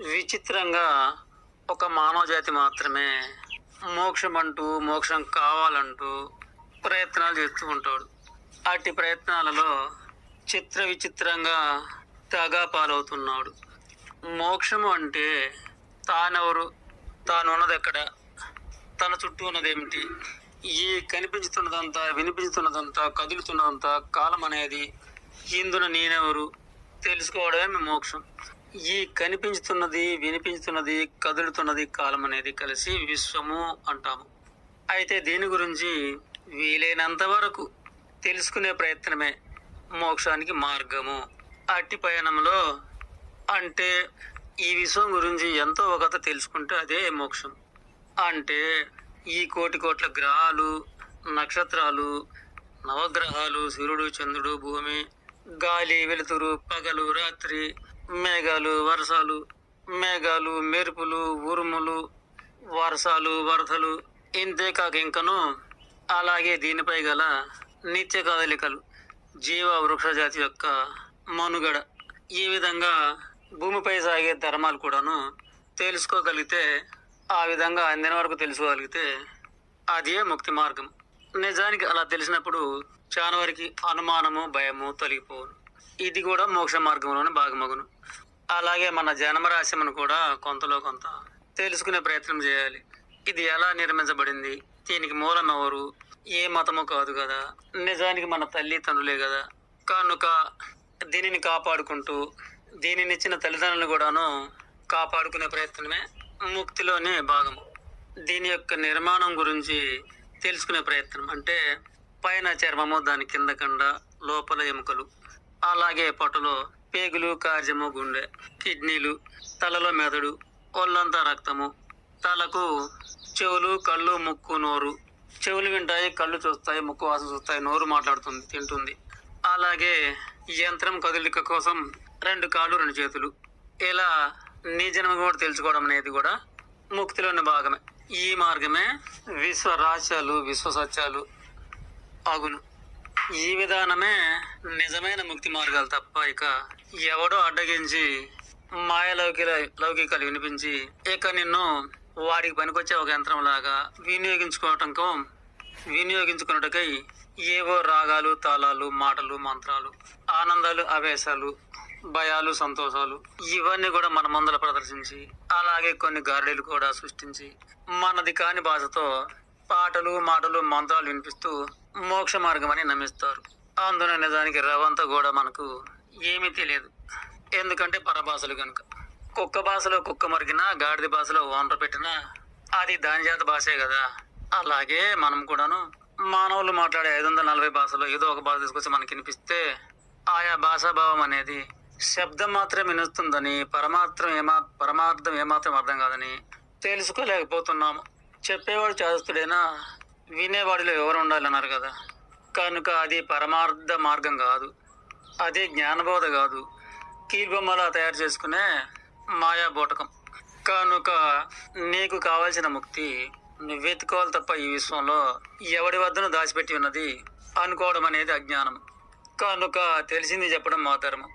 విచిత్రంగా ఒక మానవ జాతి మాత్రమే మోక్షం కావాలంటూ ప్రయత్నాలు చేస్తూ ఉంటాడు. అట్టి ప్రయత్నాలలో చిత్ర విచిత్రంగా తెగ పాలవుతున్నాడు. మోక్షము అంటే తానెవరు, తాను ఉన్నది ఎక్కడ, తన చుట్టూ ఉన్నదేమిటి, ఈ కనిపించుతున్నదంతా, వినిపించుతున్నదంతా, కదులుతున్నదంతా కాలం అనేది, ఇందున నేనెవరు తెలుసుకోవడమే మోక్షం. ఈ కనిపించుతున్నది, వినిపించుతున్నది, కదులుతున్నది కాలం అనేది కలిసి విశ్వము అంటాము. అయితే దీని గురించి వీలైనంత వరకు తెలుసుకునే ప్రయత్నమే మోక్షానికి మార్గము. అట్టి పయనంలో అంటే ఈ విశ్వం గురించి ఎంతో ఒకత తెలుసుకుంటే అదే మోక్షం. అంటే ఈ కోటి కోట్ల గ్రహాలు, నక్షత్రాలు, నవగ్రహాలు, సూర్యుడు, చంద్రుడు, భూమి, గాలి, వెలుతురు, పగలు, రాత్రి, మేఘాలు, వర్షాలు, మేఘాలు, మెరుపులు, ఉరుములు, వర్షాలు, వరదలు, ఇంతేకాక ఇంకను అలాగే దీనిపై గల నిత్య కదలికలు, జీవ వృక్ష జాతి యొక్క మనుగడ, ఈ విధంగా భూమిపై సాగే ధర్మాలు కూడాను తెలుసుకోగలిగితే, ఆ విధంగా అందిన వరకు తెలుసుకోగలిగితే అదే ముక్తి మార్గం. నిజానికి అలా తెలిసినప్పుడు చాలా వరకు అనుమానము, భయము తొలగిపోవును. ఇది కూడా మోక్ష మార్గంలోనే భాగమగును. అలాగే మన జన్మరాశిని కూడా కొంతలో కొంత తెలుసుకునే ప్రయత్నం చేయాలి. ఇది ఎలా నిర్మించబడింది, దీనికి మూలం ఎవరు, ఏ మతము కాదు కదా, నిజానికి మన తల్లిదండ్రులే కదా. కనుక దీనిని కాపాడుకుంటూ దీనినిచ్చిన తల్లిదండ్రులను కూడాను కాపాడుకునే ప్రయత్నమే ముక్తిలోనే భాగము. దీని యొక్క నిర్మాణం గురించి తెలుసుకునే ప్రయత్నం అంటే పైన చర్మము, దాని కింద కండ, లోపల ఎముకలు, అలాగే పొట్టలో పేగులు, కార్యము, గుండె, కిడ్నీలు, తలలో మెదడు, ఒళ్ళంతా రక్తము, తలకు చెవులు, కళ్ళు, ముక్కు, నోరు. చెవులు వింటాయి, కళ్ళు చూస్తాయి, ముక్కు వాసన చూస్తాయి, నోరు మాట్లాడుతుంది, తింటుంది. అలాగే యంత్రం కదలిక కోసం 2 కాళ్ళు, 2 చేతులు. ఇలా నీ జన్మ కూడా తెలుసుకోవడం అనేది కూడా ముక్తిలోని భాగమే. ఈ మార్గమే విశ్వ రహస్యాలు, విశ్వ సత్యాలు అగును. ఈ విధానమే నిజమైన ముక్తి మార్గాలు తప్ప ఇక ఎవడో అడ్డగించి లౌకికాలు వినిపించి ఇక నిన్ను వాడికి పనికొచ్చే ఒక యంత్రం లాగా వినియోగించుకున్నటకై ఏవో రాగాలు, తాళాలు, మాటలు, మంత్రాలు, ఆనందాలు, ఆవేశాలు, భయాలు, సంతోషాలు, ఇవన్నీ కూడా మన ముందర ప్రదర్శించి, అలాగే కొన్ని గారడీలు కూడా సృష్టించి మనది కాని భాషతో పాటలు, మాటలు, మంత్రాలు వినిపిస్తూ మోక్ష మార్గం అని నమ్మిస్తారు. అందున నిజానికి రవంతా కూడా మనకు ఏమీ తెలియదు. ఎందుకంటే పరభాషలు కనుక. కుక్క భాషలో కుక్క మరిగినా, గాడిద భాషలో ఓనర్ పెట్టినా అది దాని జాత భాషే కదా. అలాగే మనం కూడాను మానవులు మాట్లాడే 540 భాషలో ఏదో ఒక భాష తీసుకొచ్చి మనకి వినిపిస్తే ఆయా భాషాభావం అనేది శబ్దం మాత్రం వినుస్తుందని, పరమార్థం ఏమాత్రం అర్థం కాదని తెలుసుకోలేకపోతున్నాము. చెప్పేవాడు చేస్తుడైనా వినేవాడిలో ఎవరు ఉండాలన్నారు కదా. కనుక అది పరమార్థ మార్గం కాదు, అదే జ్ఞానబోధ కాదు, కీల్బొమ్మలా తయారు చేసుకునే మాయా బోటకం. కనుక నీకు కావాల్సిన ముక్తి నువ్వెత్తుకోవాలి తప్ప ఈ విశ్వంలో ఎవడి వద్దను దాచిపెట్టి ఉన్నది అనుకోవడం అనేది అజ్ఞానం. కనుక తెలిసింది చెప్పడం మా ధర్మం.